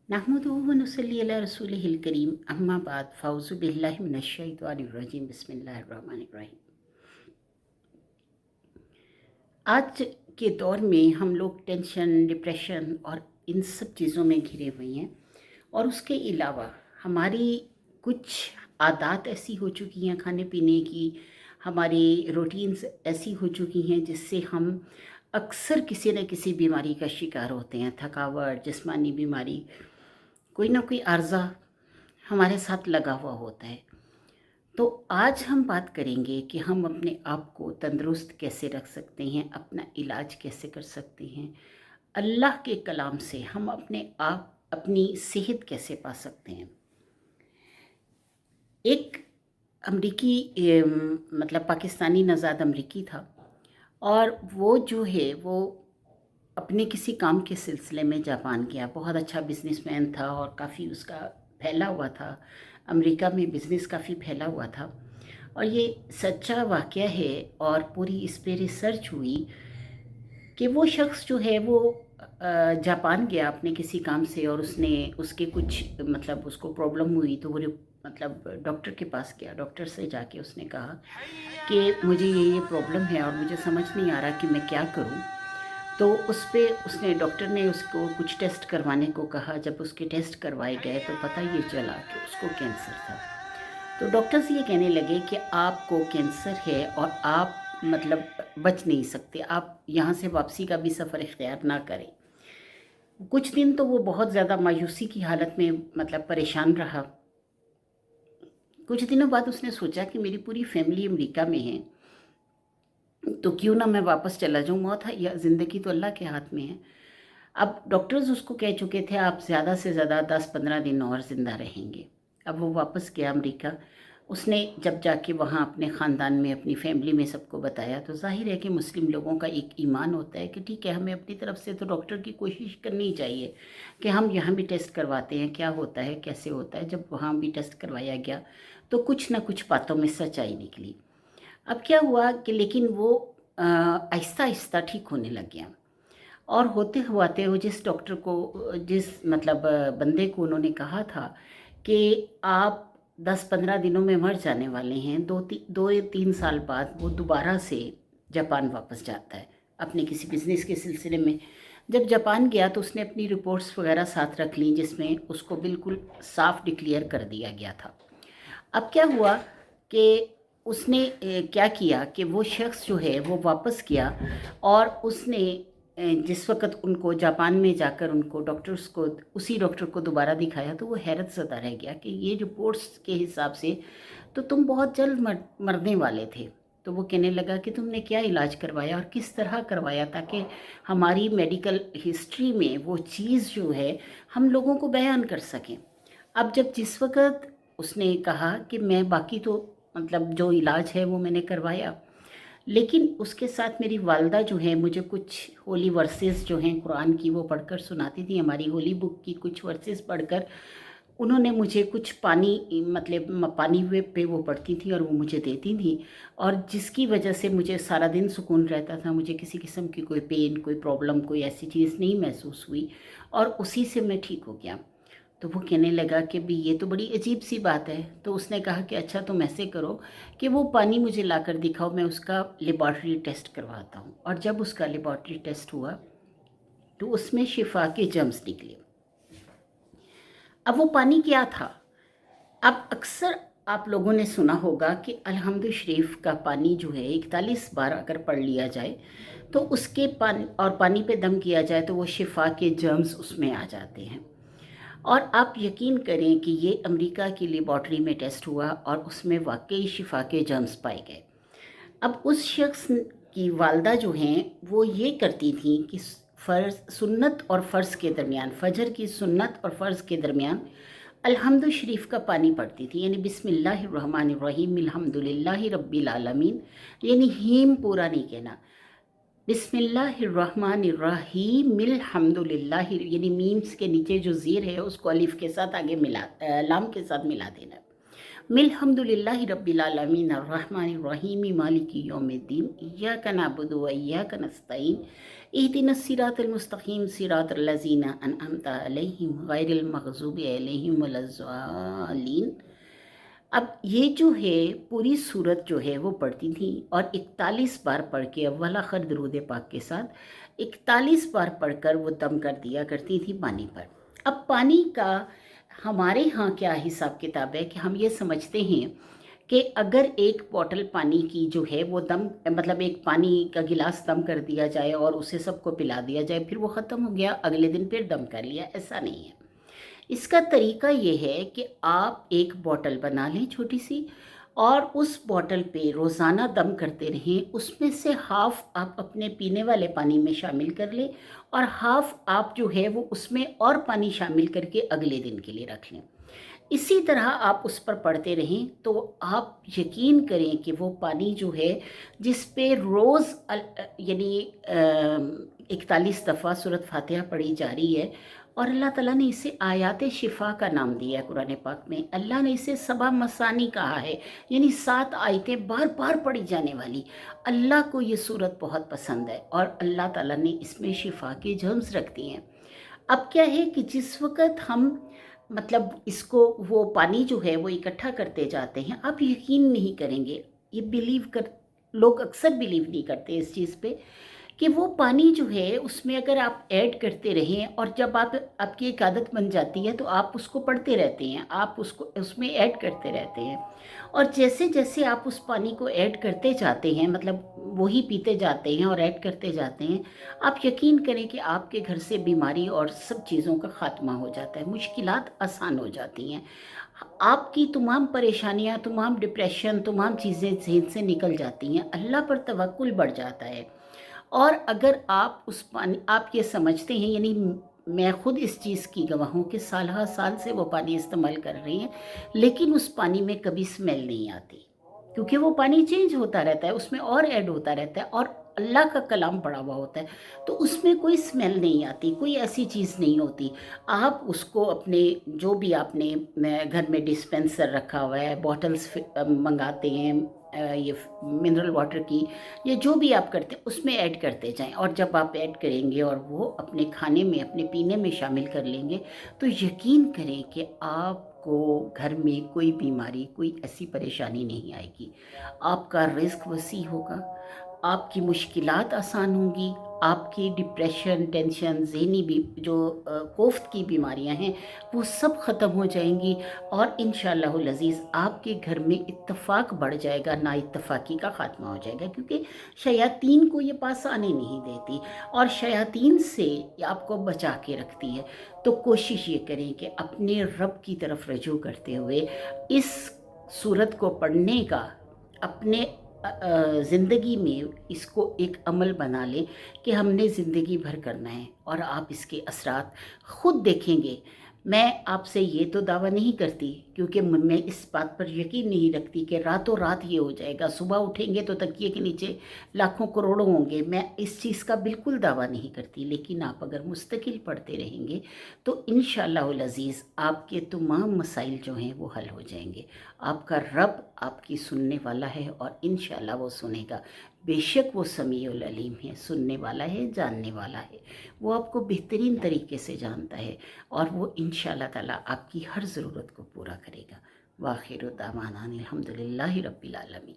नहमदुहु व नुसल्ली अला रसूलिहिल करीम अम्मा बाद फ़ाउज़ु बिल्लाहि मिनश शैतानिर रजीम बिस्मिल्लाहिर रहमानिर रहीम। आज के दौर में हम लोग टेंशन, डिप्रेशन और इन सब चीज़ों में घिरे हुए हैं और उसके अलावा हमारी कुछ आदत ऐसी हो चुकी हैं खाने पीने की, हमारी रूटीन्स ऐसी हो चुकी हैं जिससे हम अक्सर किसी न किसी बीमारी का शिकार होते हैं। थकावट, जिस्मानी बीमारी, कोई ना कोई आर्ज़ा हमारे साथ लगा हुआ होता है। तो आज हम बात करेंगे कि हम अपने आप को तंदुरुस्त कैसे रख सकते हैं, अपना इलाज कैसे कर सकते हैं। अल्लाह के कलाम से हम अपने आप अपनी सेहत कैसे पा सकते हैं। एक अमरीकी मतलब पाकिस्तानी नज़ाद अमरीकी था और वो जो है वो अपने किसी काम के सिलसिले में जापान गया। बहुत अच्छा बिजनेसमैन था और काफ़ी उसका फैला हुआ था, अमेरिका में बिज़नेस काफ़ी फैला हुआ था। और ये सच्चा वाक़या है और पूरी इस पे रिसर्च हुई कि वो शख्स जो है वो जापान गया अपने किसी काम से और उसने उसके कुछ मतलब उसको प्रॉब्लम हुई तो वो मतलब डॉक्टर के पास गया। डॉक्टर से जाके उसने कहा कि मुझे ये प्रॉब्लम है और मुझे समझ नहीं आ रहा कि मैं क्या करूं। तो उस पे उसने डॉक्टर ने उसको कुछ टेस्ट करवाने को कहा। जब उसके टेस्ट करवाए गए तो पता ये चला कि उसको कैंसर था। तो डॉक्टर्स ये कहने लगे कि आपको कैंसर है और आप मतलब बच नहीं सकते, आप यहाँ से वापसी का भी सफ़र इख्तियार ना करें। कुछ दिन तो वो बहुत ज़्यादा मायूसी की हालत में मतलब परेशान रहा। कुछ दिनों बाद उसने सोचा कि मेरी पूरी फैमिली अमेरिका में है, तो क्यों ना मैं वापस चला जाऊँ। मौत है या ज़िंदगी तो अल्लाह के हाथ में है। अब डॉक्टर्स उसको कह चुके थे आप ज़्यादा से ज़्यादा 10-15 दिन और ज़िंदा रहेंगे। अब वो वापस गया अमेरिका। उसने जब जाके वहाँ अपने ख़ानदान में अपनी फैमिली में सबको बताया तो ज़ाहिर है कि मुस्लिम लोगों का एक ईमान होता है कि ठीक है, हमें अपनी तरफ से तो डॉक्टर की कोशिश करनी चाहिए कि हम यहाँ भी टेस्ट करवाते हैं क्या होता है कैसे होता है। जब वहाँ भी टेस्ट करवाया गया तो कुछ ना कुछ बातों में सच्चाई निकली। अब क्या हुआ कि लेकिन वो आहिस्ता आहिस्ता ठीक होने लग गया और होते हुआते वो जिस डॉक्टर को जिस मतलब बंदे को उन्होंने कहा था कि आप 10-15 दिनों में मर जाने वाले हैं, 2 या 3 साल बाद वो दोबारा से जापान वापस जाता है अपने किसी बिज़नेस के सिलसिले में। जब जापान गया तो उसने अपनी रिपोर्ट्स वगैरह साथ रख ली जिसमें उसको बिल्कुल साफ डिक्लेयर कर दिया गया था। अब क्या हुआ कि उसने क्या किया कि वो शख्स जो है वो वापस गया और उसने जिस वक़्त उनको जापान में जाकर उनको डॉक्टर्स को उसी डॉक्टर को दोबारा दिखाया तो वो हैरत ज़दा रह गया कि ये रिपोर्ट्स के हिसाब से तो तुम बहुत जल्द मरने वाले थे। तो वो कहने लगा कि तुमने क्या इलाज करवाया और किस तरह करवाया ताकि हमारी मेडिकल हिस्ट्री में वो चीज़ जो है हम लोगों को बयान कर सकें। अब जब जिस वक़्त उसने कहा कि मैं बाकी तो मतलब जो इलाज है वो मैंने करवाया, लेकिन उसके साथ मेरी वालदा जो है मुझे कुछ होली वर्सेस जो हैं कुरान की वो पढ़कर सुनाती थी। हमारी होली बुक की कुछ वर्सेस पढ़कर उन्होंने मुझे कुछ पानी मतलब पानी वे पे वो पढ़ती थी और वो मुझे देती थी और जिसकी वजह से मुझे सारा दिन सुकून रहता था। मुझे किसी किस्म की कोई पेन, कोई प्रॉब्लम, कोई ऐसी चीज़ नहीं महसूस हुई और उसी से मैं ठीक हो गया। तो वो कहने लगा कि भी ये तो बड़ी अजीब सी बात है। तो उसने कहा कि अच्छा तुम ऐसे करो कि वो पानी मुझे लाकर दिखाओ, मैं उसका लेबॉर्ट्री टेस्ट करवाता हूँ। और जब उसका लेबॉर्ट्री टेस्ट हुआ तो उसमें शिफा के जर्म्स निकले। अब वो पानी क्या था? अब अक्सर आप लोगों ने सुना होगा कि अलहम्द शरीफ का पानी जो है 41 बार अगर पढ़ लिया जाए तो उसके पानी पे दम किया जाए तो वो शिफा के जर्म्स उसमें आ जाते हैं। और आप यकीन करें कि ये अमेरिका की लेबॉर्ट्री में टेस्ट हुआ और उसमें वाकई शिफा के जर्म्स पाए गए। अब उस शख्स की वालदा जो हैं वो ये करती थी कि फ़र्ज़ सुन्नत और फ़र्ज़ के दरमियान, फ़जर की सुन्नत और फ़र्ज़ के दरमियान अल्हम्दु शरीफ का पानी पढ़ती थी, यानी बिस्मिल्लाहिर्रहमानिर्रहीम अल्हम्दुलिल्लाहि रब्बिल आलमीन, यानी हीम पूरा नहीं कहना, बिस्मिल्लाहिर्रहमानिर्रहीम अल्हम्दुलिल्लाह, यानी मीम्स के नीचे जो ज़ीर है उसको अलिफ के साथ आगे मिला लाम के साथ मिला देना। मिल्हम्दुलिल्लाहि रब्बिल आलमीन अर्रहमानिर रहीम मालिकि यौमिद्दीन इय्याका नअबुदु व इय्याका नस्तईन इहदिनस सिरातल मुस्तकीम सिरातल लज़ीना अनअमता अलैहिम गैरिल मग़ज़ूबि अलैहिम वलज़्ज़ालिन। अब ये जो है पूरी सूरत जो है वो पढ़ती थी और 41 बार पढ़ के अव्वल आखिर दुरूद पाक के साथ 41 बार पढ़कर वो दम कर दिया करती थी पानी पर। अब पानी का हमारे यहाँ क्या हिसाब किताब है कि हम ये समझते हैं कि अगर एक बॉटल पानी की जो है वो दम मतलब एक पानी का गिलास दम कर दिया जाए और उसे सबको पिला दिया जाए, फिर वो ख़त्म हो गया, अगले दिन फिर दम कर लिया, ऐसा नहीं है। इसका तरीका ये है कि आप एक बॉटल बना लें छोटी सी और उस बॉटल पे रोज़ाना दम करते रहें। उसमें से हाफ़ आप अपने पीने वाले पानी में शामिल कर लें और हाफ़ आप जो है वो उसमें और पानी शामिल करके अगले दिन के लिए रख लें। इसी तरह आप उस पर पढ़ते रहें तो आप यकीन करें कि वो पानी जो है जिस पे रोज़ यानी 41 दफ़ा सूरत फातिहा पढ़ी जा रही है और अल्लाह ताला ने इसे आयात शिफा का नाम दिया है कुरान पाक में। अल्लाह ने इसे सबा मसानी कहा है, यानी 7 आयतें बार बार पढ़ी जाने वाली। अल्लाह को ये सूरत बहुत पसंद है और अल्लाह ताला ने इसमें शिफा के जर्म्स रख दिए हैं। अब क्या है कि जिस वक़्त हम मतलब इसको वो पानी जो है वो इकट्ठा करते जाते हैं, आप यकीन नहीं करेंगे, ये बिलीव कर लोग अक्सर बिलीव नहीं करते इस चीज़ पे कि वो पानी जो है उसमें अगर आप ऐड करते रहें और जब आपकी एक आदत बन जाती है तो आप उसको पढ़ते रहते हैं, आप उसको उसमें ऐड करते रहते हैं और जैसे जैसे आप उस पानी को ऐड करते जाते हैं, मतलब वही पीते जाते हैं और ऐड करते जाते हैं, आप यकीन करें कि आपके घर से बीमारी और सब चीज़ों का ख़ात्मा हो जाता है, मुश्किलात आसान हो जाती हैं, आपकी तमाम परेशानियां, तमाम डिप्रेशन, तमाम चीज़ें ज़हन से निकल जाती हैं, अल्लाह पर तवक्कुल बढ़ जाता है। और अगर आप उस पानी आप ये समझते हैं, यानी मैं खुद इस चीज़ की गवाह हूँ कि साल हर साल से वो पानी इस्तेमाल कर रही हैं, लेकिन उस पानी में कभी स्मेल नहीं आती क्योंकि वो पानी चेंज होता रहता है, उसमें और ऐड होता रहता है और अल्लाह का कलाम पड़ा हुआ होता है, तो उसमें कोई स्मेल नहीं आती, कोई ऐसी चीज़ नहीं होती। आप उसको अपने जो भी आपने घर में डिस्पेंसर रखा हुआ है, बॉटल्स मंगाते हैं ये मिनरल वाटर की, या जो भी आप करते हैं उसमें ऐड करते जाएं और जब आप ऐड करेंगे और वो अपने खाने में, अपने पीने में शामिल कर लेंगे तो यकीन करें कि आपको घर में कोई बीमारी, कोई ऐसी परेशानी नहीं आएगी। आपका रिस्क वसी होगा, आपकी मुश्किलात आसान होंगी, आपकी डिप्रेशन, टेंशन, ज़हनी भी जो कोफ्त की बीमारियां हैं वो सब ख़त्म हो जाएंगी और इंशाअल्लाहुल अज़ीज़ आपके घर में इत्तफ़ाक़ बढ़ जाएगा, ना इत्तफ़ाक़ी का ख़ात्मा हो जाएगा क्योंकि शयातीन को ये पास आने नहीं देती और शयातीन से आपको बचा के रखती है। तो कोशिश ये करें कि अपने रब की तरफ रजू करते हुए इस सूरत को पढ़ने का अपने ज़िंदगी में इसको एक अमल बना लें कि हमने ज़िंदगी भर करना है और आप इसके असरात ख़ुद देखेंगे। मैं आपसे ये तो दावा नहीं करती क्योंकि मैं इस बात पर यकीन नहीं रखती कि रातों रात ये हो जाएगा, सुबह उठेंगे तो तकिए के नीचे लाखों करोड़ों होंगे, मैं इस चीज़ का बिल्कुल दावा नहीं करती, लेकिन आप अगर मुस्तकिल पढ़ते रहेंगे तो इंशाअल्लाहुल अज़ीज़ आपके तमाम मसाइल जो हैं वो हल हो जाएंगे। आपका रब आपकी सुनने वाला है और इंशाअल्लाह वो सुनेगा। बेशक वो समीउल अलीम है, सुनने वाला है, जानने वाला है, वो आपको बेहतरीन तरीके से जानता है और वो इंशाअल्लाह ताला आपकी हर ज़रूरत को पूरा करेगा। वाखिर दावाना अनिल हम्दुलिल्लाहि रब्बिल आलमीन।